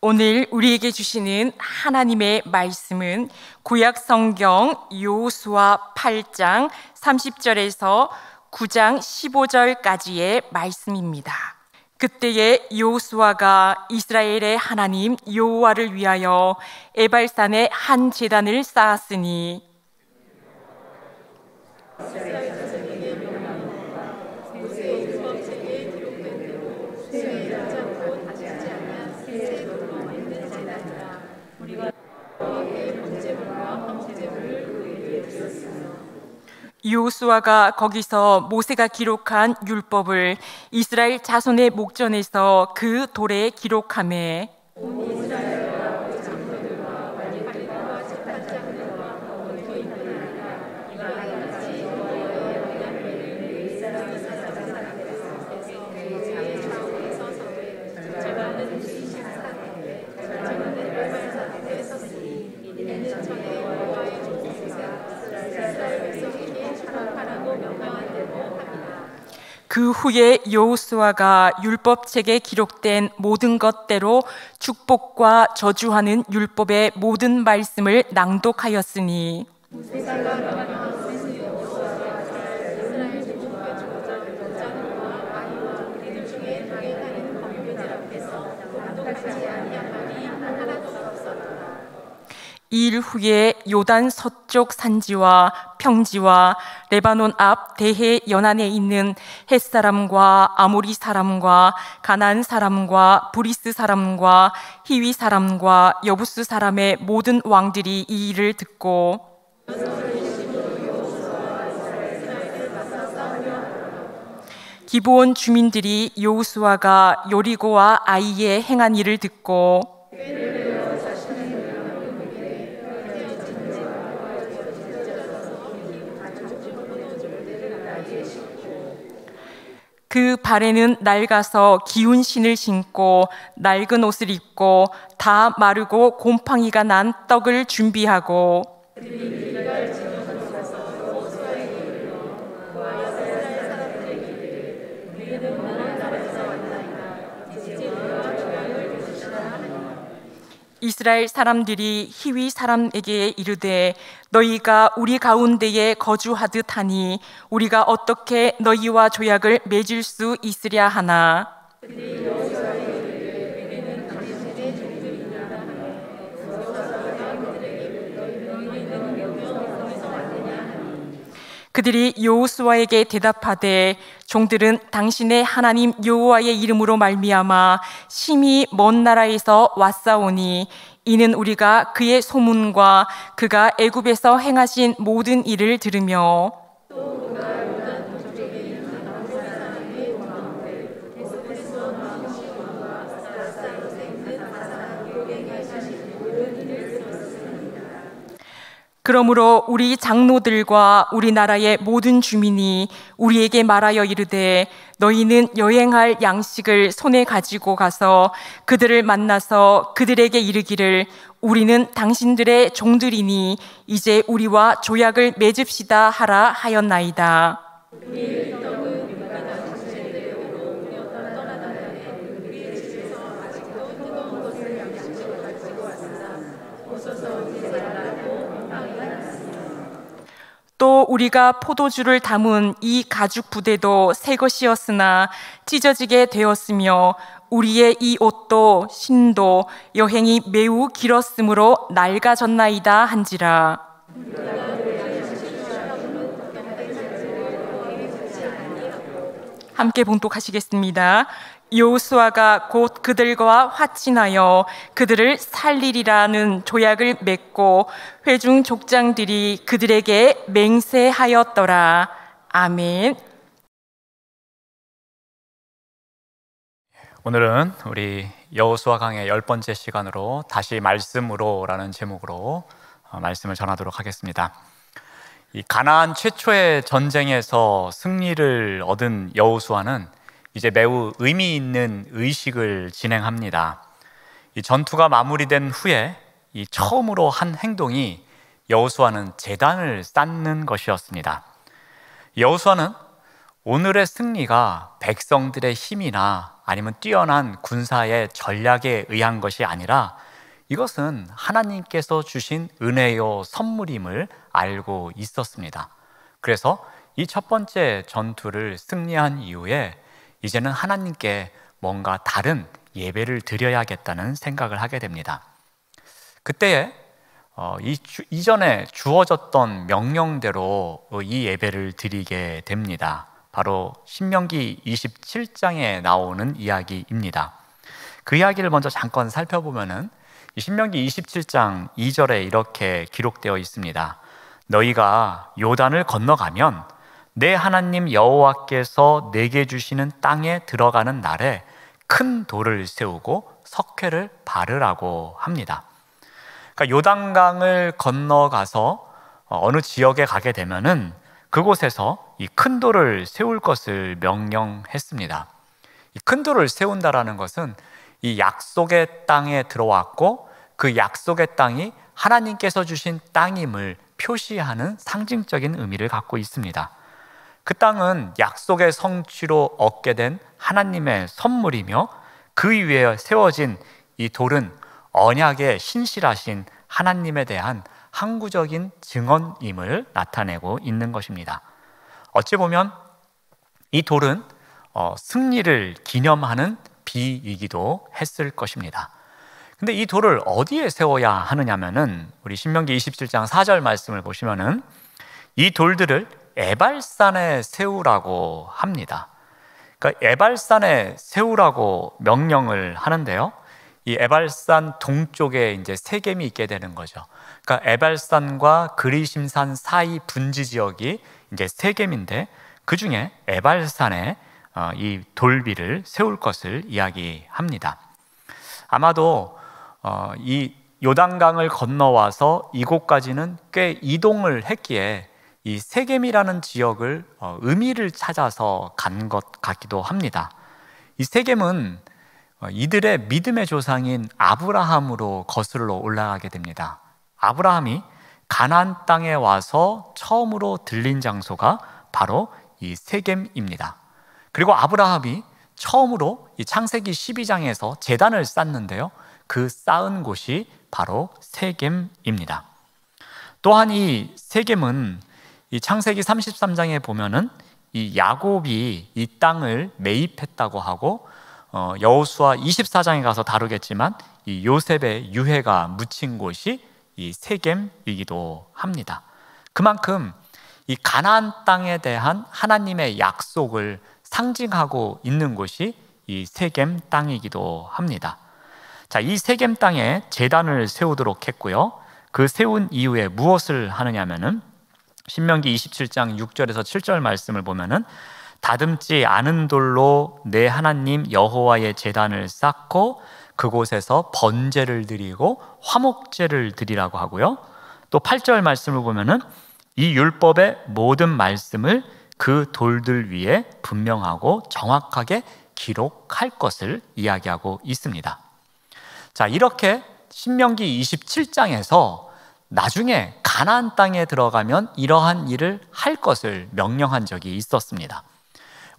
오늘 우리에게 주시는 하나님의 말씀은 구약 성경 여호수아 8장 30절에서 9장 15절까지의 말씀입니다. 그때에 여호수아가 이스라엘의 하나님 여호와를 위하여 에발산에 한 제단을 쌓았으니 여호수아가 거기서 모세가 기록한 율법을 이스라엘 자손의 목전에서 그 돌에 기록하매 그 후에 여호수아가 율법책에 기록된 모든 것대로 축복과 저주하는 율법의 모든 말씀을 낭독하였으니 일 후에 요단 서쪽 산지와 평지와 레바논 앞 대해 연안에 있는 헷 사람과 아모리 사람과 가나안 사람과 브리스 사람과 히위 사람과 여부스 사람의 모든 왕들이 이 일을 듣고 기브온 주민들이 여호수아가 여리고와 아이에 행한 일을 듣고 그 발에는 낡아서 기운 신을 신고 낡은 옷을 입고 다 마르고 곰팡이가 난 떡을 준비하고 이스라엘 사람들이 히위 사람에게 이르되 너희가 우리 가운데에 거주하듯 하니 우리가 어떻게 너희와 조약을 맺을 수 있으랴 하나 그들이 여호수아에게 대답하되 종들은 당신의 하나님 여호와의 이름으로 말미암아 심히 먼 나라에서 왔사오니 이는 우리가 그의 소문과 그가 애굽에서 행하신 모든 일을 들으며 그러므로 우리 장로들과 우리나라의 모든 주민이 우리에게 말하여 이르되 너희는 여행할 양식을 손에 가지고 가서 그들을 만나서 그들에게 이르기를 우리는 당신들의 종들이니 이제 우리와 조약을 맺읍시다 하라 하였나이다. 또 우리가 포도주를 담은 이 가죽 부대도 새 것이었으나 찢어지게 되었으며 우리의 이 옷도 신도 여행이 매우 길었으므로 낡아졌나이다 한지라. 함께 봉독하시겠습니다. 여호수아가 곧 그들과 화친하여 그들을 살리리라는 조약을 맺고 회중 족장들이 그들에게 맹세하였더라. 아멘. 오늘은 우리 여호수아 강의 10번째 시간으로 다시 말씀으로라는 제목으로 말씀을 전하도록 하겠습니다. 이 가나안 최초의 전쟁에서 승리를 얻은 여호수아는 이제 매우 의미 있는 의식을 진행합니다. 이 전투가 마무리된 후에 이 처음으로 한 행동이 여호수아는 제단을 쌓는 것이었습니다. 여호수아는 오늘의 승리가 백성들의 힘이나 아니면 뛰어난 군사의 전략에 의한 것이 아니라 이것은 하나님께서 주신 은혜요 선물임을 알고 있었습니다. 그래서 이 첫 번째 전투를 승리한 이후에 이제는 하나님께 뭔가 다른 예배를 드려야겠다는 생각을 하게 됩니다. 그때에 이전에 주어졌던 명령대로 이 예배를 드리게 됩니다. 바로 신명기 27장에 나오는 이야기입니다. 그 이야기를 먼저 잠깐 살펴보면은 신명기 27장 2절에 이렇게 기록되어 있습니다. 너희가 요단을 건너가면 내 하나님 여호와께서 내게 주시는 땅에 들어가는 날에 큰 돌을 세우고 석회를 바르라고 합니다. 그러니까 요단강을 건너가서 어느 지역에 가게 되면은 그곳에서 이 큰 돌을 세울 것을 명령했습니다. 이 큰 돌을 세운다라는 것은 이 약속의 땅에 들어왔고 그 약속의 땅이 하나님께서 주신 땅임을 표시하는 상징적인 의미를 갖고 있습니다. 그 땅은 약속의 성취로 얻게 된 하나님의 선물이며 그 위에 세워진 이 돌은 언약의 신실하신 하나님에 대한 항구적인 증언임을 나타내고 있는 것입니다. 어찌 보면 이 돌은 승리를 기념하는 비이기도 했을 것입니다. 근데 이 돌을 어디에 세워야 하느냐면은 우리 신명기 27장 4절 말씀을 보시면은 이 돌들을 에발산에 세우라고 합니다. 그러니까 에발산에 세우라고 명령을 하는데요. 이 에발산 동쪽에 이제 세겜이 있게 되는 거죠. 그러니까 에발산과 그리심산 사이 분지 지역이 이제 세겜인데 그 중에 에발산에 이 돌비를 세울 것을 이야기합니다. 아마도 이 요단강을 건너와서 이곳까지는 꽤 이동을 했기에 이 세겜이라는 지역을 의미를 찾아서 간 것 같기도 합니다. 이 세겜은 이들의 믿음의 조상인 아브라함으로 거슬러 올라가게 됩니다. 아브라함이 가나안 땅에 와서 처음으로 들린 장소가 바로 이 세겜입니다. 그리고 아브라함이 처음으로 이 창세기 12장에서 제단을 쌓는데요. 그 쌓은 곳이 바로 세겜입니다. 또한 이 세겜은 이 창세기 33장에 보면은 이 야곱이 이 땅을 매입했다고 하고 여호수아 24장에 가서 다루겠지만 이 요셉의 유해가 묻힌 곳이 이 세겜이기도 합니다. 그만큼 이 가나안 땅에 대한 하나님의 약속을 상징하고 있는 곳이 이 세겜 땅이기도 합니다. 자, 이 세겜 땅에 제단을 세우도록 했고요. 그 세운 이후에 무엇을 하느냐면은 신명기 27장 6절에서 7절 말씀을 보면은 다듬지 않은 돌로 내 하나님 여호와의 제단을 쌓고 그곳에서 번제를 드리고 화목제를 드리라고 하고요. 또 8절 말씀을 보면은 이 율법의 모든 말씀을 그 돌들 위에 분명하고 정확하게 기록할 것을 이야기하고 있습니다. 자, 이렇게 신명기 27장에서 나중에 가나안 땅에 들어가면 이러한 일을 할 것을 명령한 적이 있었습니다.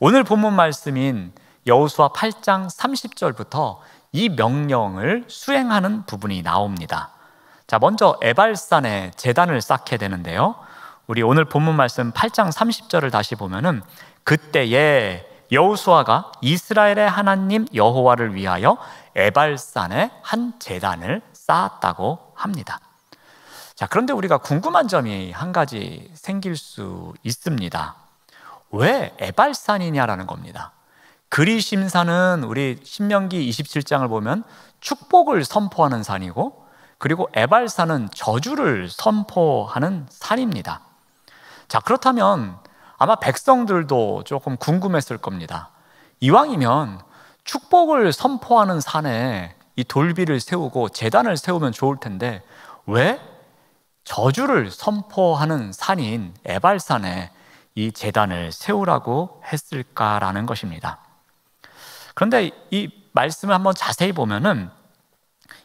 오늘 본문 말씀인 여호수아 8장 30절부터 이 명령을 수행하는 부분이 나옵니다. 자, 먼저 에발산에 제단을 쌓게 되는데요. 우리 오늘 본문 말씀 8장 30절을 다시 보면은 그때에 여호수아가 이스라엘의 하나님 여호와를 위하여 에발산에 한 제단을 쌓았다고 합니다. 자, 그런데 우리가 궁금한 점이 한 가지 생길 수 있습니다. 왜 에발산이냐라는 겁니다. 그리심산은 우리 신명기 27장을 보면 축복을 선포하는 산이고, 그리고 에발산은 저주를 선포하는 산입니다. 자, 그렇다면 아마 백성들도 조금 궁금했을 겁니다. 이왕이면 축복을 선포하는 산에 이 돌비를 세우고 제단을 세우면 좋을 텐데 왜 저주를 선포하는 산인 에발산에 이 제단을 세우라고 했을까라는 것입니다. 그런데 이 말씀을 한번 자세히 보면은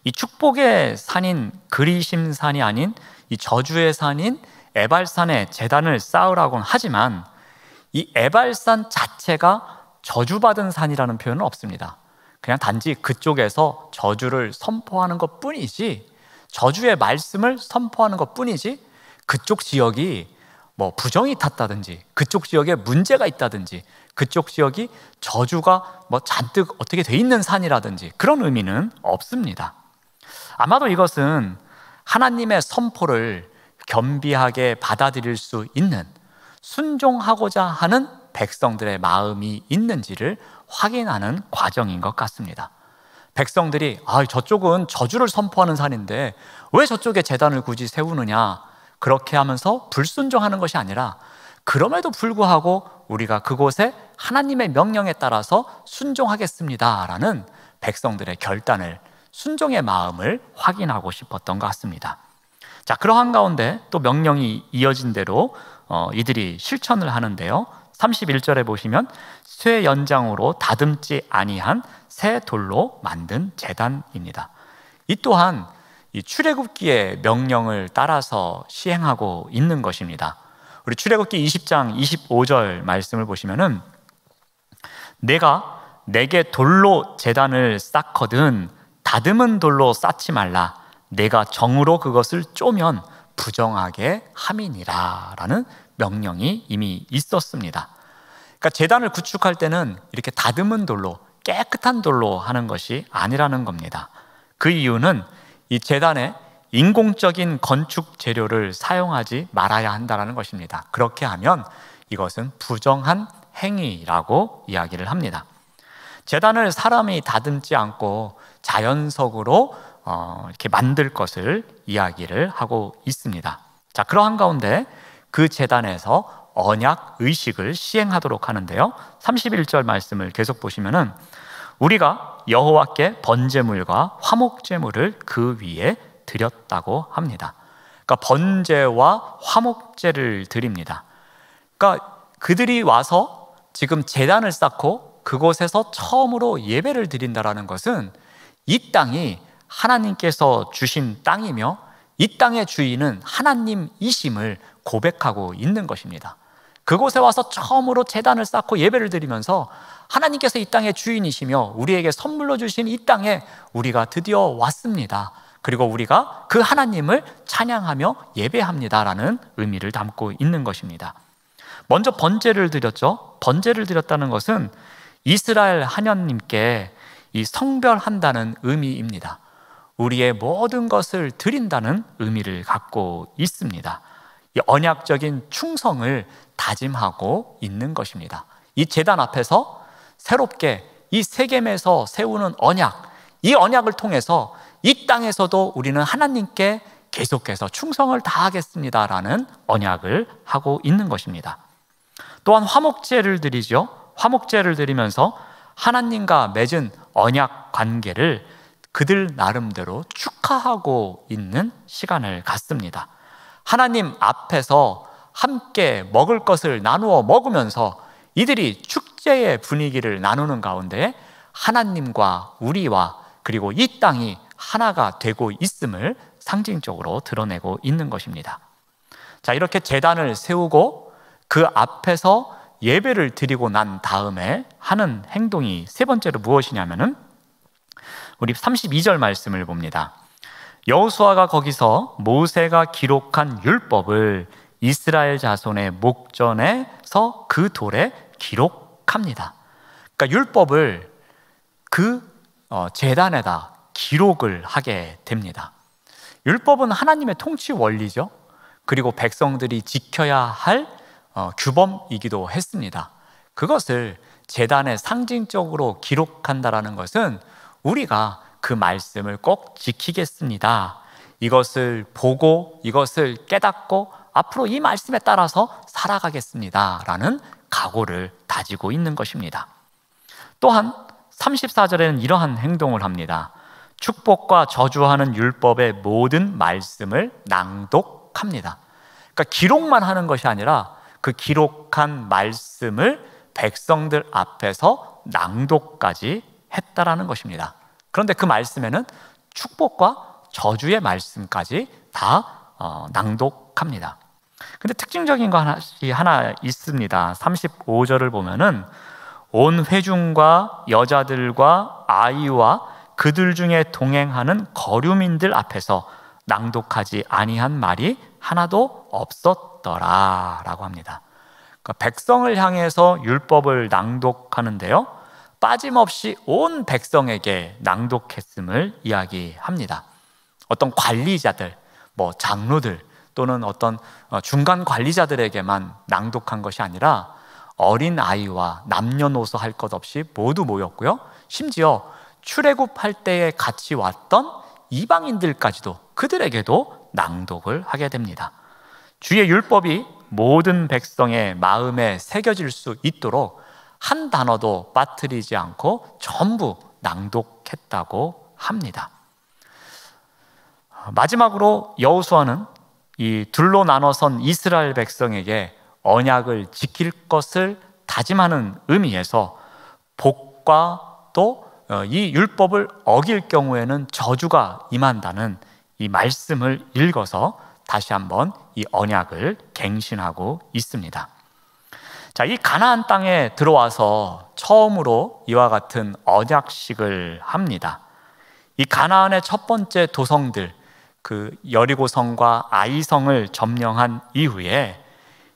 이 축복의 산인 그리심산이 아닌 이 저주의 산인 에발산에 제단을 쌓으라고는 하지만 이 에발산 자체가 저주받은 산이라는 표현은 없습니다. 그냥 단지 그쪽에서 저주를 선포하는 것 뿐이지, 저주의 말씀을 선포하는 것 뿐이지, 그쪽 지역이 뭐 부정이 탔다든지, 그쪽 지역에 문제가 있다든지, 그쪽 지역이 저주가 뭐 잔뜩 어떻게 돼 있는 산이라든지 그런 의미는 없습니다. 아마도 이것은 하나님의 선포를 겸비하게 받아들일 수 있는, 순종하고자 하는 백성들의 마음이 있는지를 확인하는 과정인 것 같습니다. 백성들이 저쪽은 저주를 선포하는 산인데 왜 저쪽에 제단을 굳이 세우느냐, 그렇게 하면서 불순종하는 것이 아니라 그럼에도 불구하고 우리가 그곳에 하나님의 명령에 따라서 순종하겠습니다 라는 백성들의 결단을, 순종의 마음을 확인하고 싶었던 것 같습니다. 자, 그러한 가운데 또 명령이 이어진 대로 이들이 실천을 하는데요, 31절에 보시면 쇠 연장으로 다듬지 아니한 새 돌로 만든 제단입니다. 이 또한 이 출애굽기의 명령을 따라서 시행하고 있는 것입니다. 우리 출애굽기 20장 25절 말씀을 보시면은 내가 내게 돌로 제단을 쌓거든 다듬은 돌로 쌓지 말라. 내가 정으로 그것을 쪼면 부정하게 함이니라 라는 명령이 이미 있었습니다. 그러니까 제단을 구축할 때는 이렇게 다듬은 돌로, 깨끗한 돌로 하는 것이 아니라는 겁니다. 그 이유는 이 제단에 인공적인 건축 재료를 사용하지 말아야 한다는 것입니다. 그렇게 하면 이것은 부정한 행위라고 이야기를 합니다. 제단을 사람이 다듬지 않고 자연석으로 이렇게 만들 것을 이야기를 하고 있습니다. 자, 그러한 가운데 그 제단에서 언약 의식을 시행하도록 하는데요, 31절 말씀을 계속 보시면은 우리가 여호와께 번제물과 화목제물을 그 위에 드렸다고 합니다. 그러니까 번제와 화목제를 드립니다. 그러니까 그들이 와서 지금 제단을 쌓고 그곳에서 처음으로 예배를 드린다라는 것은 이 땅이 하나님께서 주신 땅이며 이 땅의 주인은 하나님이심을 고백하고 있는 것입니다. 그곳에 와서 처음으로 제단을 쌓고 예배를 드리면서 하나님께서 이 땅의 주인이시며 우리에게 선물로 주신 이 땅에 우리가 드디어 왔습니다. 그리고 우리가 그 하나님을 찬양하며 예배합니다라는 의미를 담고 있는 것입니다. 먼저 번제를 드렸죠. 번제를 드렸다는 것은 이스라엘 하나님께 이 성별한다는 의미입니다. 우리의 모든 것을 드린다는 의미를 갖고 있습니다. 이 언약적인 충성을 다짐하고 있는 것입니다. 이 제단 앞에서 새롭게 이 세겜에서 세우는 언약, 이 언약을 통해서 이 땅에서도 우리는 하나님께 계속해서 충성을 다하겠습니다라는 언약을 하고 있는 것입니다. 또한 화목제를 드리죠. 화목제를 드리면서 하나님과 맺은 언약 관계를 그들 나름대로 축하하고 있는 시간을 갖습니다. 하나님 앞에서 함께 먹을 것을 나누어 먹으면서 이들이 축제의 분위기를 나누는 가운데 하나님과 우리와 그리고 이 땅이 하나가 되고 있음을 상징적으로 드러내고 있는 것입니다. 자, 이렇게 제단을 세우고 그 앞에서 예배를 드리고 난 다음에 하는 행동이 세 번째로 무엇이냐면은 우리 32절 말씀을 봅니다. 여호수아가 거기서 모세가 기록한 율법을 이스라엘 자손의 목전에서 그 돌에 기록합니다. 그러니까 율법을 그 제단에다 기록을 하게 됩니다. 율법은 하나님의 통치 원리죠. 그리고 백성들이 지켜야 할 규범이기도 했습니다. 그것을 제단에 상징적으로 기록한다라는 것은 우리가 그 말씀을 꼭 지키겠습니다. 이것을 보고 이것을 깨닫고 앞으로 이 말씀에 따라서 살아가겠습니다 라는 각오를 다지고 있는 것입니다. 또한 34절에는 이러한 행동을 합니다. 축복과 저주하는 율법의 모든 말씀을 낭독합니다. 그러니까 기록만 하는 것이 아니라 그 기록한 말씀을 백성들 앞에서 낭독까지 했다라는 것입니다. 그런데 그 말씀에는 축복과 저주의 말씀까지 다 낭독합니다. 근데 특징적인 거 하나 있습니다. 35절을 보면은 온 회중과 여자들과 아이와 그들 중에 동행하는 거류민들 앞에서 낭독하지 아니한 말이 하나도 없었더라 라고 합니다. 그러니까 백성을 향해서 율법을 낭독하는데요, 빠짐없이 온 백성에게 낭독했음을 이야기합니다. 어떤 관리자들, 장로들 또는 어떤 중간 관리자들에게만 낭독한 것이 아니라 어린 아이와 남녀노소 할 것 없이 모두 모였고요, 심지어 출애굽할 때에 같이 왔던 이방인들까지도 그들에게도 낭독을 하게 됩니다. 주의 율법이 모든 백성의 마음에 새겨질 수 있도록 한 단어도 빠뜨리지 않고 전부 낭독했다고 합니다. 마지막으로 여호수아는 이 둘로 나눠선 이스라엘 백성에게 언약을 지킬 것을 다짐하는 의미에서 복과 또 이 율법을 어길 경우에는 저주가 임한다는 이 말씀을 읽어서 다시 한번 이 언약을 갱신하고 있습니다. 자, 이 가나안 땅에 들어와서 처음으로 이와 같은 언약식을 합니다. 이 가나안의 첫 번째 도성들, 그 여리고성과 아이성을 점령한 이후에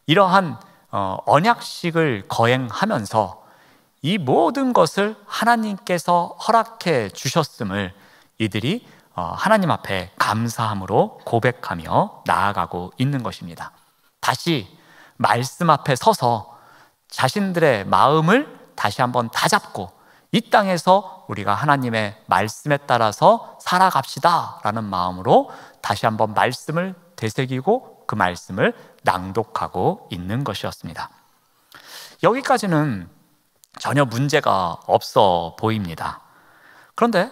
이러한 언약식을 거행하면서 이 모든 것을 하나님께서 허락해 주셨음을 이들이 하나님 앞에 감사함으로 고백하며 나아가고 있는 것입니다. 다시 말씀 앞에 서서 자신들의 마음을 다시 한번 다잡고 이 땅에서 우리가 하나님의 말씀에 따라서 살아갑시다 라는 마음으로 다시 한번 말씀을 되새기고 그 말씀을 낭독하고 있는 것이었습니다. 여기까지는 전혀 문제가 없어 보입니다. 그런데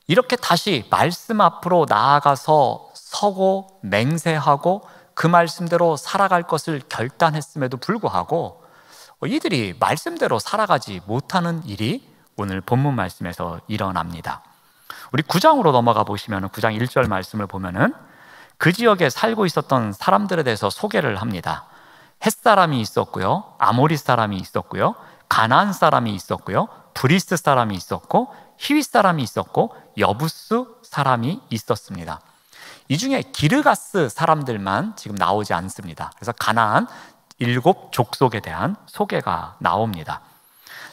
이렇게 다시 말씀 앞으로 나아가서 서고 맹세하고 그 말씀대로 살아갈 것을 결단했음에도 불구하고 이들이 말씀대로 살아가지 못하는 일이 오늘 본문 말씀에서 일어납니다. 우리 9장으로 넘어가 보시면 9장 1절 말씀을 보면은 그 지역에 살고 있었던 사람들에 대해서 소개를 합니다. 헷사람이 있었고요, 아모리 사람이 있었고요, 가나안 사람이 있었고요, 브리스 사람이 있었고, 히윗 사람이 있었고, 여부스 사람이 있었습니다. 이 중에 기르가스 사람들만 지금 나오지 않습니다. 그래서 가나안 7 족속에 대한 소개가 나옵니다.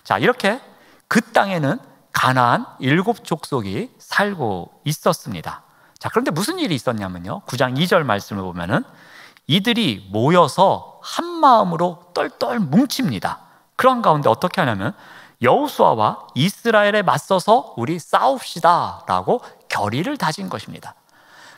자, 이렇게 그 땅에는 가나안 7 족속이 살고 있었습니다. 자, 그런데 무슨 일이 있었냐면요, 9장 2절 말씀을 보면은 이들이 모여서 한 마음으로 똘똘 뭉칩니다. 그런 가운데 어떻게 하냐면 여호수아와 이스라엘에 맞서서 우리 싸웁시다 라고 결의를 다진 것입니다.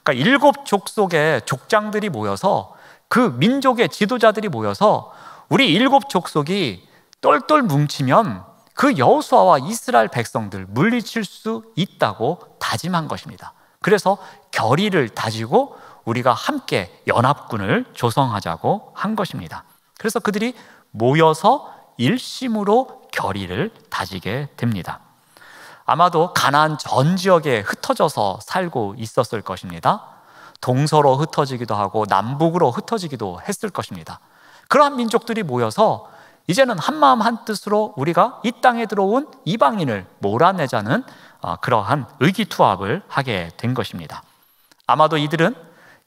그러니까 7 족속의 족장들이 모여서, 그 민족의 지도자들이 모여서 우리 7 족속이 똘똘 뭉치면 그 여호수아와 이스라엘 백성들 물리칠 수 있다고 다짐한 것입니다. 그래서 결의를 다지고 우리가 함께 연합군을 조성하자고 한 것입니다. 그래서 그들이 모여서 일심으로 결의를 다지게 됩니다. 아마도 가나안 전 지역에 흩어져서 살고 있었을 것입니다. 동서로 흩어지기도 하고 남북으로 흩어지기도 했을 것입니다. 그러한 민족들이 모여서 이제는 한마음 한뜻으로 우리가 이 땅에 들어온 이방인을 몰아내자는 그러한 의기투합을 하게 된 것입니다. 아마도 이들은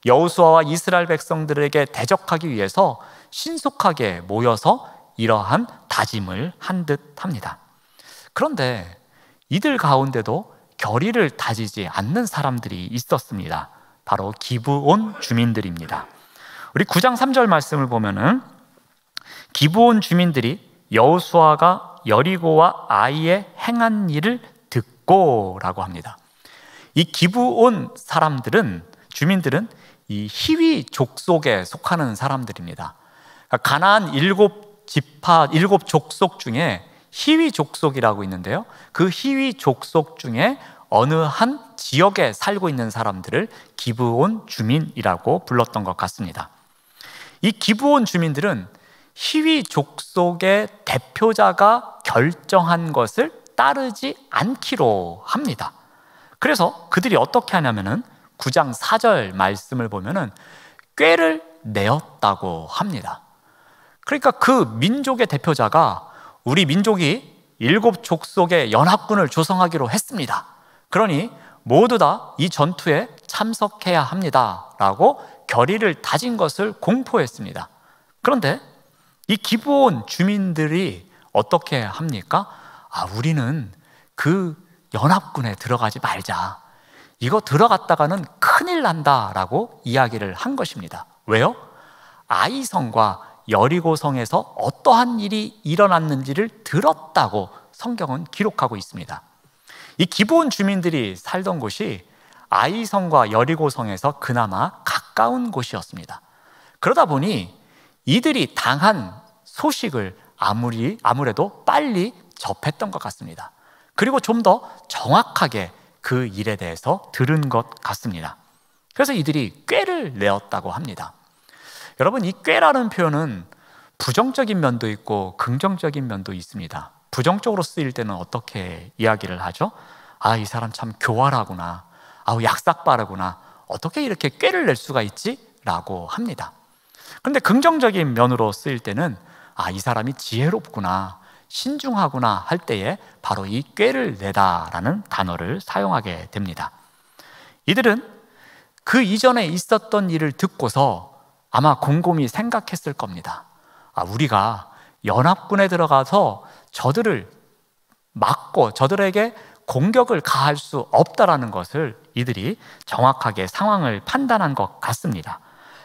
여호수아와 이스라엘 백성들에게 대적하기 위해서 신속하게 모여서 이러한 다짐을 한 듯합니다. 그런데 이들 가운데도 결의를 다지지 않는 사람들이 있었습니다. 바로 기브온 주민들입니다. 우리 9장 3절 말씀을 보면은 기브온 주민들이 여호수아가 여리고와 아이에 행한 일을 듣고 라고 합니다. 이 기브온 사람들은, 주민들은 이 히위 족속에 속하는 사람들입니다. 가나안 7 족속 중에 히위 족속이라고 있는데요, 그 히위 족속 중에 어느 한 지역에 살고 있는 사람들을 기브온 주민이라고 불렀던 것 같습니다. 이 기브온 주민들은 히위 족속의 대표자가 결정한 것을 따르지 않기로 합니다. 그래서 그들이 어떻게 하냐면은 9장 4절 말씀을 보면은 꾀를 내었다고 합니다. 그러니까 그 민족의 대표자가 우리 민족이 7족속의 연합군을 조성하기로 했습니다. 그러니 모두 다 이 전투에 참석해야 합니다 라고 결의를 다진 것을 공포했습니다. 그런데 이 기브온 주민들이 어떻게 합니까? 우리는 그 연합군에 들어가지 말자. 이거 들어갔다가는 큰일 난다 라고 이야기를 한 것입니다. 왜요? 아이성과 여리고성에서 어떠한 일이 일어났는지를 들었다고 성경은 기록하고 있습니다. 이 기브온 주민들이 살던 곳이 아이성과 여리고성에서 그나마 가까운 곳이었습니다. 그러다 보니 이들이 당한 소식을 아무래도 빨리 접했던 것 같습니다. 그리고 좀 더 정확하게 그 일에 대해서 들은 것 같습니다. 그래서 이들이 꾀를 내었다고 합니다. 여러분, 이 꾀라는 표현은 부정적인 면도 있고 긍정적인 면도 있습니다. 부정적으로 쓰일 때는 어떻게 이야기를 하죠? 이 사람 참 교활하구나. 약삭빠르구나. 어떻게 이렇게 꾀를 낼 수가 있지? 라고 합니다. 그런데 긍정적인 면으로 쓰일 때는 이 사람이 지혜롭구나, 신중하구나 할 때에 바로 이 꾀를 내다라는 단어를 사용하게 됩니다. 이들은 그 이전에 있었던 일을 듣고서 아마 곰곰이 생각했을 겁니다. 우리가 연합군에 들어가서 저들을 막고 저들에게 공격을 가할 수 없다라는 것을 이들이 정확하게 상황을 판단한 것 같습니다.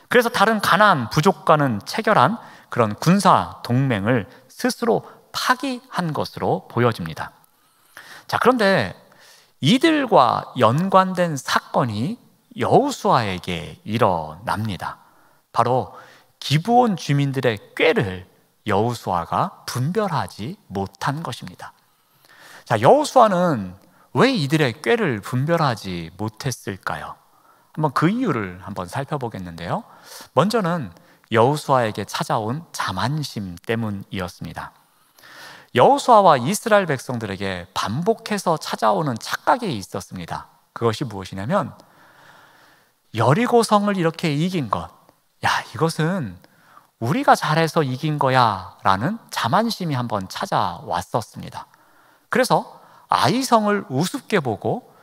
그래서 다른 가나안 부족과는 체결한 그런 군사 동맹을 스스로 파기한 것으로 보여집니다. 자, 그런데 이들과 연관된 사건이 여호수아에게 일어납니다. 바로 기브온 주민들의 꾀를 여호수아가 분별하지 못한 것입니다. 자, 여호수아는 왜 이들의 꾀를 분별하지 못했을까요? 한번 그 이유를 한번 살펴보겠는데요. 먼저는 여호수아에게 찾아온 자만심 때문이었습니다. 여호수아와 이스라엘 백성들에게 반복해서 찾아오는 착각이 있었습니다. 그것이 무엇이냐면 여리고성을 이렇게 이긴 것, 이것은 우리가 잘해서 이긴 거야 라는 자만심이 한번 찾아왔었습니다. 그래서 아이성을 우습게 보고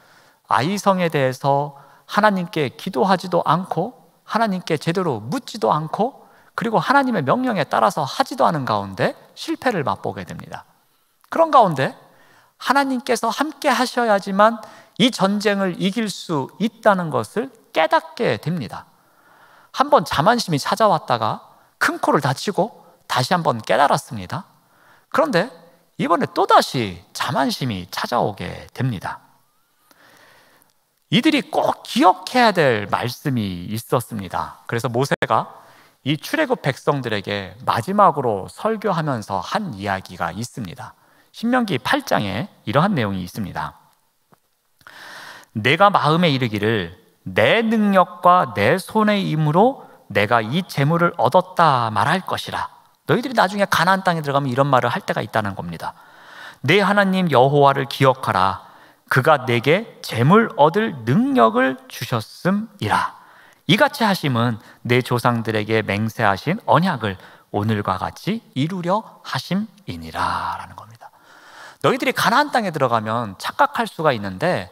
아이성에 대해서 하나님께 기도하지도 않고 하나님께 제대로 묻지도 않고 그리고 하나님의 명령에 따라서 하지도 않은 가운데 실패를 맛보게 됩니다. 그런 가운데 하나님께서 함께 하셔야지만 이 전쟁을 이길 수 있다는 것을 깨닫게 됩니다. 한번 자만심이 찾아왔다가 큰 코를 다치고 다시 한번 깨달았습니다. 그런데 이번에 또다시 자만심이 찾아오게 됩니다. 이들이 꼭 기억해야 될 말씀이 있었습니다. 그래서 모세가 이 출애굽 백성들에게 마지막으로 설교하면서 한 이야기가 있습니다. 신명기 8장에 이러한 내용이 있습니다. 내가 마음에 이르기를 내 능력과 내 손의 힘으로 내가 이 재물을 얻었다 말할 것이라. 너희들이 나중에 가나안 땅에 들어가면 이런 말을 할 때가 있다는 겁니다. 내 하나님 여호와를 기억하라. 그가 내게 재물 얻을 능력을 주셨음이라. 이같이 하심은 내 조상들에게 맹세하신 언약을 오늘과 같이 이루려 하심이니라 라는 겁니다. 너희들이 가나안 땅에 들어가면 착각할 수가 있는데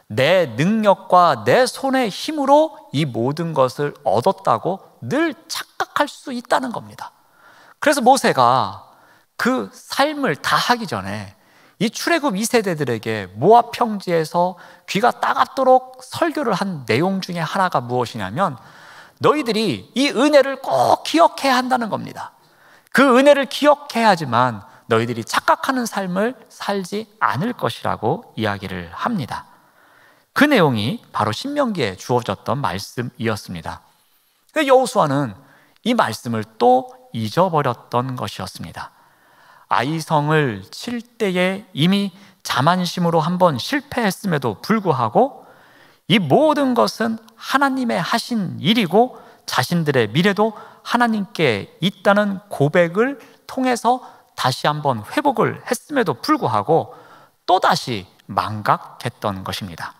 내 능력과 내 손의 힘으로 이 모든 것을 얻었다고 늘 착각할 수 있다는 겁니다. 그래서 모세가 그 삶을 다 하기 전에 이 출애굽 2세대들에게 모압 평지에서 귀가 따갑도록 설교를 한 내용 중에 하나가 무엇이냐면 너희들이 이 은혜를 꼭 기억해야 한다는 겁니다. 그 은혜를 기억해야지만 너희들이 착각하는 삶을 살지 않을 것이라고 이야기를 합니다. 그 내용이 바로 신명기에 주어졌던 말씀이었습니다. 여호수아는 이 말씀을 또 잊어버렸던 것이었습니다. 아이성을 칠 때에 이미 자만심으로 한번 실패했음에도 불구하고 이 모든 것은 하나님의 하신 일이고 자신들의 미래도 하나님께 있다는 고백을 통해서 다시 한번 회복을 했음에도 불구하고 또다시 망각했던 것입니다.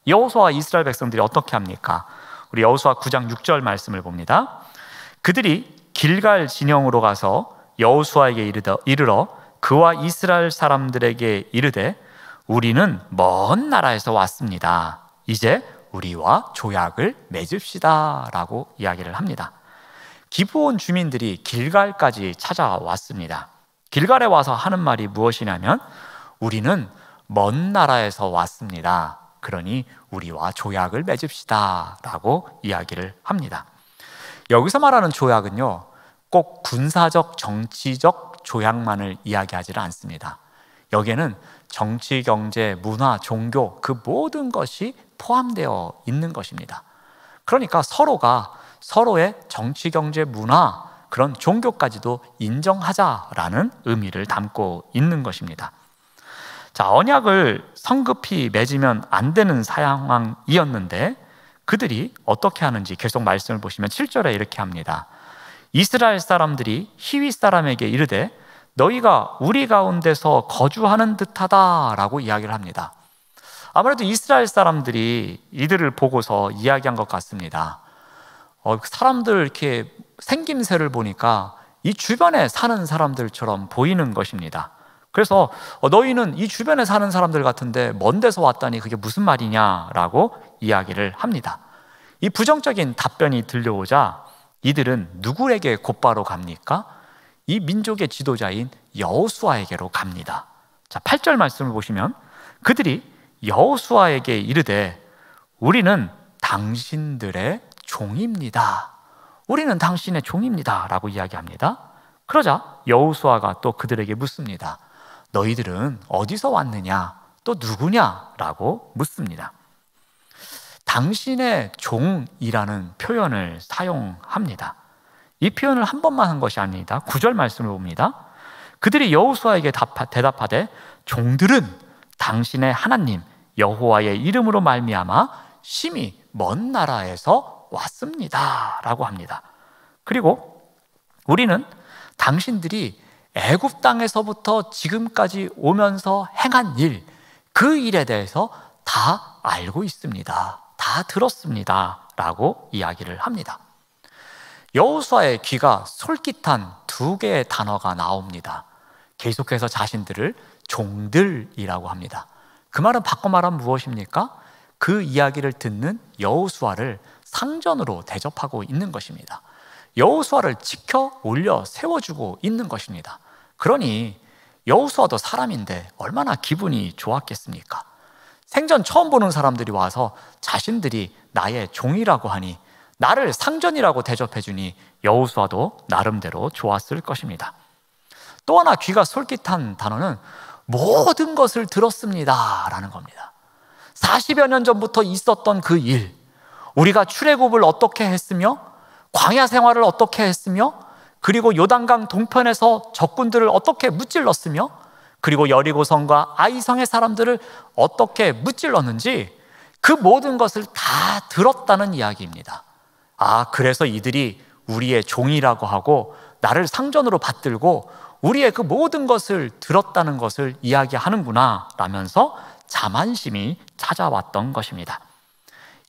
여호수아와 이스라엘 백성들이 어떻게 합니까? 우리 여호수아 9장 6절 말씀을 봅니다. 그들이 길갈 진영으로 가서 여호수아에게 이르러 그와 이스라엘 사람들에게 이르되 우리는 먼 나라에서 왔습니다. 이제 우리와 조약을 맺읍시다 라고 이야기를 합니다. 기브온 주민들이 길갈까지 찾아왔습니다. 길갈에 와서 하는 말이 무엇이냐면 우리는 먼 나라에서 왔습니다. 그러니 우리와 조약을 맺읍시다 라고 이야기를 합니다. 여기서 말하는 조약은요, 꼭 군사적, 정치적 조약만을 이야기하지는 않습니다. 여기에는 정치, 경제, 문화, 종교 그 모든 것이 포함되어 있는 것입니다. 그러니까 서로가 서로의 정치, 경제, 문화, 그런 종교까지도 인정하자라는 의미를 담고 있는 것입니다. 자, 언약을 성급히 맺으면 안 되는 상황이었는데 그들이 어떻게 하는지 계속 말씀을 보시면 7절에 이렇게 합니다. 이스라엘 사람들이 히위 사람에게 이르되 너희가 우리 가운데서 거주하는 듯하다 라고 이야기를 합니다. 아무래도 이스라엘 사람들이 이들을 보고서 이야기한 것 같습니다. 사람들 이렇게 생김새를 보니까 이 주변에 사는 사람들처럼 보이는 것입니다. 그래서 너희는 이 주변에 사는 사람들 같은데 먼 데서 왔다니 그게 무슨 말이냐라고 이야기를 합니다. 이 부정적인 답변이 들려오자 이들은 누구에게 곧바로 갑니까? 이 민족의 지도자인 여호수아에게로 갑니다. 자, 8절 말씀을 보시면 그들이 여호수아에게 이르되 우리는 당신들의 종입니다. 우리는 당신의 종입니다 라고 이야기합니다. 그러자 여호수아가 또 그들에게 묻습니다. 너희들은 어디서 왔느냐? 또 누구냐? 라고 묻습니다. 당신의 종이라는 표현을 사용합니다. 이 표현을 한 번만 한 것이 아닙니다. 9절 말씀을 봅니다. 그들이 여호수아에게 대답하되 종들은 당신의 하나님 여호와의 이름으로 말미암아 심히 먼 나라에서 왔습니다 라고 합니다. 그리고 우리는 당신들이 애굽 땅에서부터 지금까지 오면서 행한 일, 그 일에 대해서 다 알고 있습니다. 다 들었습니다 라고 이야기를 합니다. 여호수아의 귀가 솔깃한 두 개의 단어가 나옵니다. 계속해서 자신들을 종들이라고 합니다. 그 말은 바꿔 말하면 무엇입니까? 그 이야기를 듣는 여호수아를 상전으로 대접하고 있는 것입니다. 여호수아를 지켜 올려 세워주고 있는 것입니다. 그러니 여호수아도 사람인데 얼마나 기분이 좋았겠습니까? 생전 처음 보는 사람들이 와서 자신들이 나의 종이라고 하니 나를 상전이라고 대접해주니 여호수아도 나름대로 좋았을 것입니다. 또 하나 귀가 솔깃한 단어는 모든 것을 들었습니다 라는 겁니다. 40여 년 전부터 있었던 그 일, 우리가 출애굽을 어떻게 했으며 광야 생활을 어떻게 했으며 그리고 요단강 동편에서 적군들을 어떻게 무찔렀으며 그리고 여리고성과 아이성의 사람들을 어떻게 무찔렀는지 그 모든 것을 다 들었다는 이야기입니다. 아, 그래서 이들이 우리의 종이라고 하고 나를 상전으로 받들고 우리의 그 모든 것을 들었다는 것을 이야기하는구나 라면서 자만심이 찾아왔던 것입니다.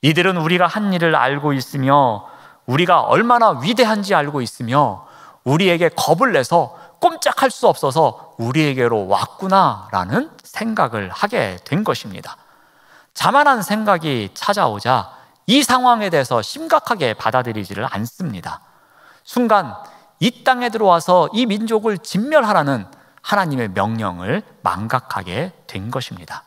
이들은 우리가 한 일을 알고 있으며 우리가 얼마나 위대한지 알고 있으며 우리에게 겁을 내서 꼼짝할 수 없어서 우리에게로 왔구나라는 생각을 하게 된 것입니다. 자만한 생각이 찾아오자 이 상황에 대해서 심각하게 받아들이지를 않습니다. 순간 이 땅에 들어와서 이 민족을 진멸하라는 하나님의 명령을 망각하게 된 것입니다.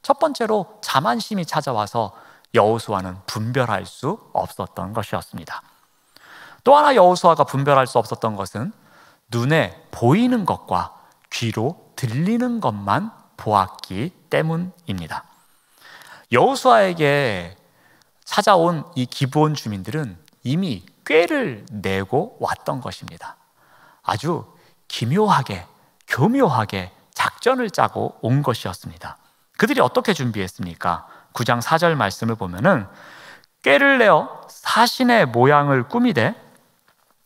첫 번째로 자만심이 찾아와서 여호수아는 분별할 수 없었던 것이었습니다. 또 하나 여호수아가 분별할 수 없었던 것은 눈에 보이는 것과 귀로 들리는 것만 보았기 때문입니다. 여호수아에게 찾아온 이 기브온 주민들은 이미 꾀를 내고 왔던 것입니다. 아주 기묘하게, 교묘하게 작전을 짜고 온 것이었습니다. 그들이 어떻게 준비했습니까? 9장 4절 말씀을 보면은 꾀를 내어 사신의 모양을 꾸미되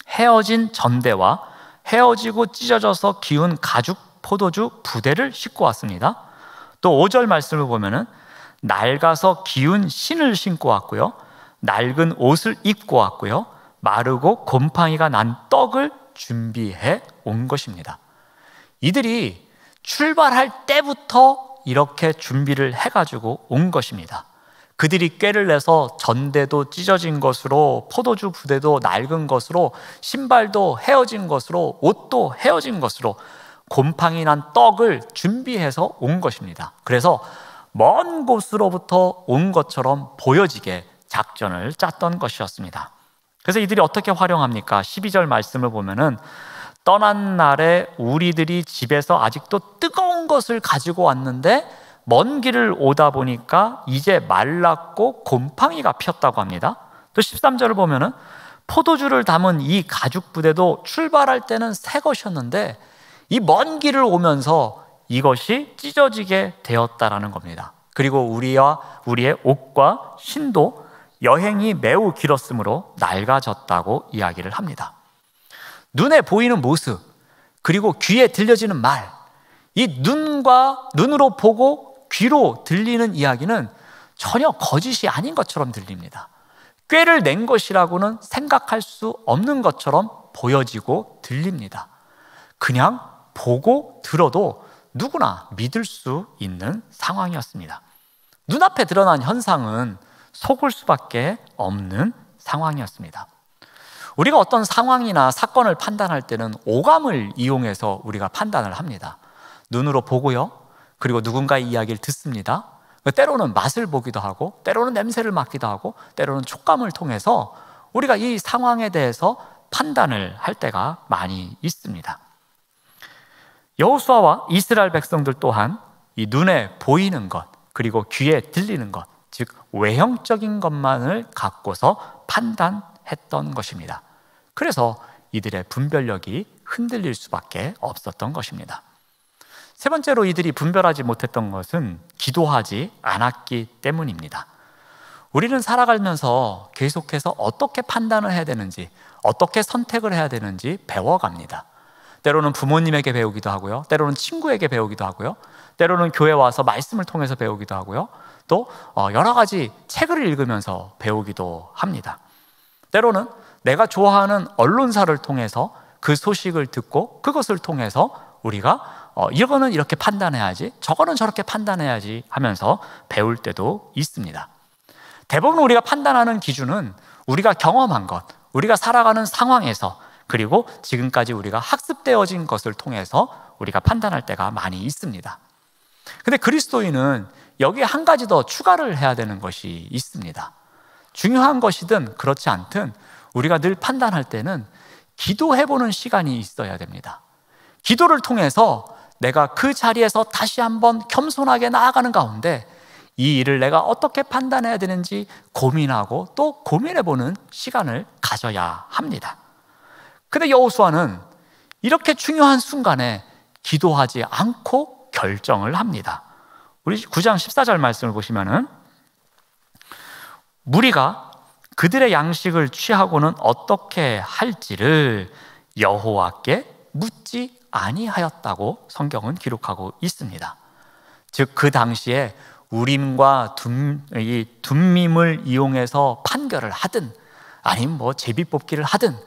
헤어진 전대와 헤어지고 찢어져서 기운 가죽 포도주 부대를 싣고 왔습니다. 또 5절 말씀을 보면은 낡아서 기운 신을 신고 왔고요, 낡은 옷을 입고 왔고요, 마르고 곰팡이가 난 떡을 준비해 온 것입니다. 이들이 출발할 때부터 이렇게 준비를 해가지고 온 것입니다. 그들이 꾀를 내서 전대도 찢어진 것으로, 포도주 부대도 낡은 것으로, 신발도 헤어진 것으로, 옷도 헤어진 것으로 곰팡이 난 떡을 준비해서 온 것입니다. 그래서 먼 곳으로부터 온 것처럼 보여지게 작전을 짰던 것이었습니다. 그래서 이들이 어떻게 활용합니까? 12절 말씀을 보면은 떠난 날에 우리들이 집에서 아직도 뜨거운 것을 가지고 왔는데 먼 길을 오다 보니까 이제 말랐고 곰팡이가 피었다고 합니다. 또 13절을 보면은 포도주를 담은 이 가죽 부대도 출발할 때는 새 것이었는데 이 먼 길을 오면서 이것이 찢어지게 되었다라는 겁니다. 그리고 우리의 옷과 신도 여행이 매우 길었으므로 낡아졌다고 이야기를 합니다. 눈에 보이는 모습, 그리고 귀에 들려지는 말, 이 눈으로 보고 귀로 들리는 이야기는 전혀 거짓이 아닌 것처럼 들립니다. 꾀를 낸 것이라고는 생각할 수 없는 것처럼 보여지고 들립니다. 그냥 보고 들어도 누구나 믿을 수 있는 상황이었습니다. 눈앞에 드러난 현상은 속을 수밖에 없는 상황이었습니다. 우리가 어떤 상황이나 사건을 판단할 때는 오감을 이용해서 우리가 판단을 합니다. 눈으로 보고요, 그리고 누군가의 이야기를 듣습니다. 때로는 맛을 보기도 하고, 때로는 냄새를 맡기도 하고, 때로는 촉감을 통해서 우리가 이 상황에 대해서 판단을 할 때가 많이 있습니다. 여호수아와 이스라엘 백성들 또한 이 눈에 보이는 것, 그리고 귀에 들리는 것, 즉 외형적인 것만을 갖고서 판단했던 것입니다. 그래서 이들의 분별력이 흔들릴 수밖에 없었던 것입니다. 세 번째로 이들이 분별하지 못했던 것은 기도하지 않았기 때문입니다. 우리는 살아가면서 계속해서 어떻게 판단을 해야 되는지, 어떻게 선택을 해야 되는지 배워갑니다. 때로는 부모님에게 배우기도 하고요, 때로는 친구에게 배우기도 하고요, 때로는 교회 와서 말씀을 통해서 배우기도 하고요, 또 여러 가지 책을 읽으면서 배우기도 합니다. 때로는 내가 좋아하는 언론사를 통해서 그 소식을 듣고 그것을 통해서 우리가 이거는 이렇게 판단해야지, 저거는 저렇게 판단해야지 하면서 배울 때도 있습니다. 대부분 우리가 판단하는 기준은 우리가 경험한 것, 우리가 살아가는 상황에서, 그리고 지금까지 우리가 학습되어진 것을 통해서 우리가 판단할 때가 많이 있습니다. 근데 그리스도인은 여기에 한 가지 더 추가를 해야 되는 것이 있습니다. 중요한 것이든 그렇지 않든 우리가 늘 판단할 때는 기도해보는 시간이 있어야 됩니다. 기도를 통해서 내가 그 자리에서 다시 한번 겸손하게 나아가는 가운데 이 일을 내가 어떻게 판단해야 되는지 고민하고 또 고민해보는 시간을 가져야 합니다. 근데 여호수아는 이렇게 중요한 순간에 기도하지 않고 결정을 합니다. 우리 9장 14절 말씀을 보시면은 무리가 그들의 양식을 취하고는 어떻게 할지를 여호와께 묻지 아니하였다고 성경은 기록하고 있습니다. 즉 그 당시에 우림과 둠밈을 이용해서 판결을 하든, 아니면 제비뽑기를 하든,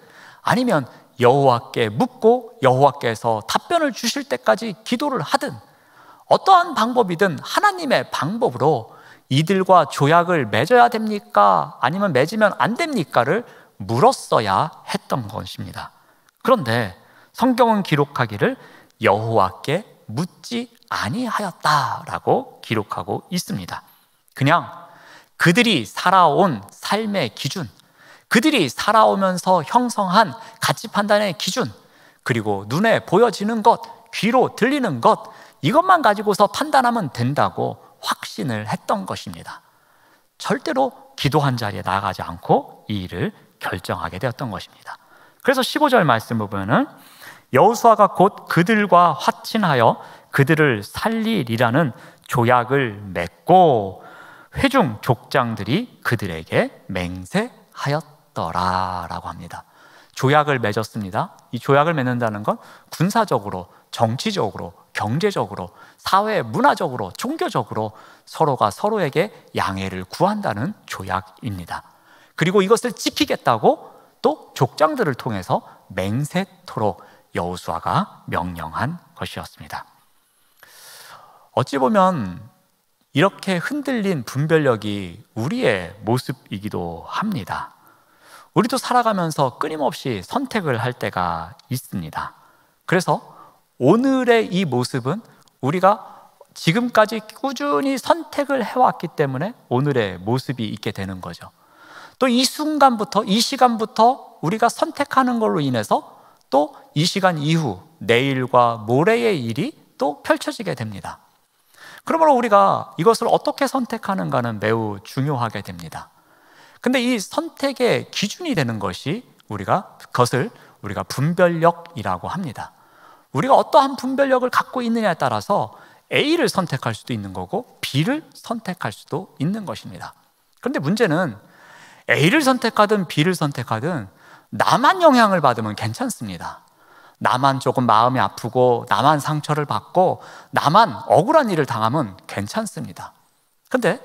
아니면 여호와께 묻고 여호와께서 답변을 주실 때까지 기도를 하든, 어떠한 방법이든 하나님의 방법으로 이들과 조약을 맺어야 됩니까? 아니면 맺으면 안 됩니까를 물었어야 했던 것입니다. 그런데 성경은 기록하기를 여호와께 묻지 아니하였다라고 기록하고 있습니다. 그냥 그들이 살아온 삶의 기준, 그들이 살아오면서 형성한 가치 판단의 기준, 그리고 눈에 보여지는 것, 귀로 들리는 것, 이것만 가지고서 판단하면 된다고 확신을 했던 것입니다. 절대로 기도한 자리에 나가지 않고 이 일을 결정하게 되었던 것입니다. 그래서 15절 말씀을 보면은 여호수아가 곧 그들과 화친하여 그들을 살리리라는 조약을 맺고 회중 족장들이 그들에게 맹세하였더라라고 합니다. 조약을 맺었습니다. 이 조약을 맺는다는 건 군사적으로, 정치적으로, 경제적으로, 사회 문화적으로, 종교적으로 서로가 서로에게 양해를 구한다는 조약입니다. 그리고 이것을 지키겠다고 또 족장들을 통해서 맹세토록 여호수아가 명령한 것이었습니다. 어찌 보면 이렇게 흔들린 분별력이 우리의 모습이기도 합니다. 우리도 살아가면서 끊임없이 선택을 할 때가 있습니다. 그래서 오늘의 이 모습은 우리가 지금까지 꾸준히 선택을 해왔기 때문에 오늘의 모습이 있게 되는 거죠. 또 이 순간부터, 이 시간부터 우리가 선택하는 걸로 인해서 또 이 시간 이후 내일과 모레의 일이 또 펼쳐지게 됩니다. 그러므로 우리가 이것을 어떻게 선택하는가는 매우 중요하게 됩니다. 근데 이 선택의 기준이 되는 것이 그것을 우리가 분별력이라고 합니다. 우리가 어떠한 분별력을 갖고 있느냐에 따라서 A를 선택할 수도 있는 거고 B를 선택할 수도 있는 것입니다. 그런데 문제는 A를 선택하든 B를 선택하든 나만 영향을 받으면 괜찮습니다. 나만 조금 마음이 아프고 나만 상처를 받고 나만 억울한 일을 당하면 괜찮습니다. 그런데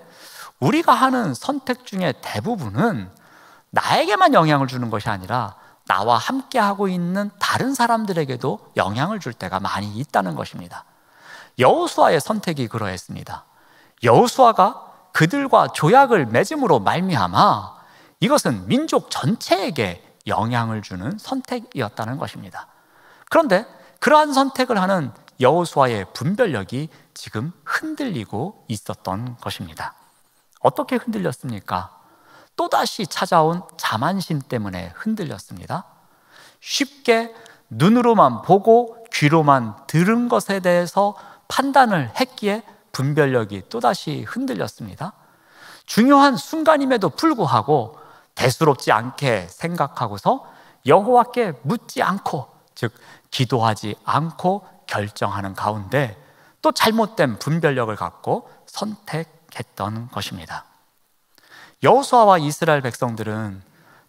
우리가 하는 선택 중에 대부분은 나에게만 영향을 주는 것이 아니라 나와 함께 하고 있는 다른 사람들에게도 영향을 줄 때가 많이 있다는 것입니다. 여호수아의 선택이 그러했습니다. 여호수아가 그들과 조약을 맺음으로 말미암아 이것은 민족 전체에게 영향을 주는 선택이었다는 것입니다. 그런데 그러한 선택을 하는 여호수아의 분별력이 지금 흔들리고 있었던 것입니다. 어떻게 흔들렸습니까? 또다시 찾아온 자만심 때문에 흔들렸습니다. 쉽게 눈으로만 보고 귀로만 들은 것에 대해서 판단을 했기에 분별력이 또다시 흔들렸습니다. 중요한 순간임에도 불구하고 대수롭지 않게 생각하고서 여호와께 묻지 않고, 즉 기도하지 않고 결정하는 가운데 또 잘못된 분별력을 갖고 선택했던 것입니다. 여호수아와 이스라엘 백성들은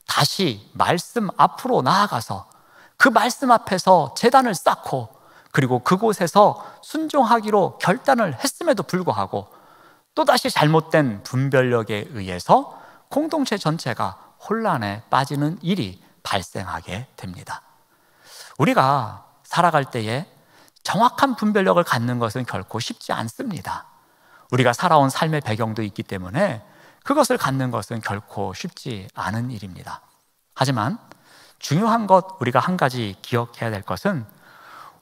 다시 말씀 앞으로 나아가서 그 말씀 앞에서 제단을 쌓고 그리고 그곳에서 순종하기로 결단을 했음에도 불구하고 또다시 잘못된 분별력에 의해서 공동체 전체가 혼란에 빠지는 일이 발생하게 됩니다. 우리가 살아갈 때에 정확한 분별력을 갖는 것은 결코 쉽지 않습니다. 우리가 살아온 삶의 배경도 있기 때문에 그것을 갖는 것은 결코 쉽지 않은 일입니다. 하지만 중요한 것, 우리가 한 가지 기억해야 될 것은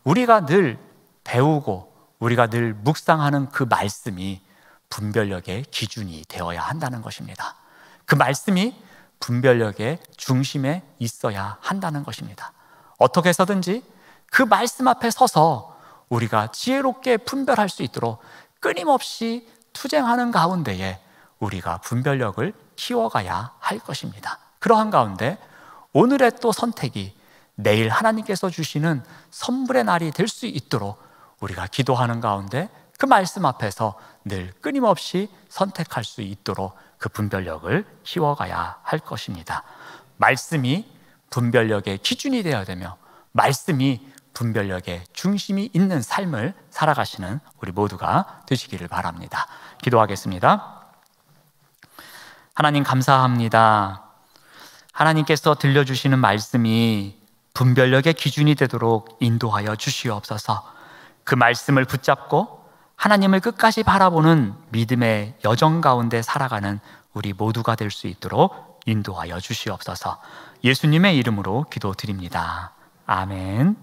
우리가 늘 배우고 우리가 늘 묵상하는 그 말씀이 분별력의 기준이 되어야 한다는 것입니다. 그 말씀이 분별력의 중심에 있어야 한다는 것입니다. 어떻게 해서든지 그 말씀 앞에 서서 우리가 지혜롭게 분별할 수 있도록 끊임없이 투쟁하는 가운데에 우리가 분별력을 키워가야 할 것입니다. 그러한 가운데 오늘의 또 선택이 내일 하나님께서 주시는 선물의 날이 될 수 있도록 우리가 기도하는 가운데 그 말씀 앞에서 늘 끊임없이 선택할 수 있도록 그 분별력을 키워가야 할 것입니다. 말씀이 분별력의 기준이 되어야 되며 말씀이 분별력의 중심이 있는 삶을 살아가시는 우리 모두가 되시기를 바랍니다. 기도하겠습니다. 하나님 감사합니다. 하나님께서 들려주시는 말씀이 분별력의 기준이 되도록 인도하여 주시옵소서. 그 말씀을 붙잡고 하나님을 끝까지 바라보는 믿음의 여정 가운데 살아가는 우리 모두가 될 수 있도록 인도하여 주시옵소서. 예수님의 이름으로 기도드립니다. 아멘.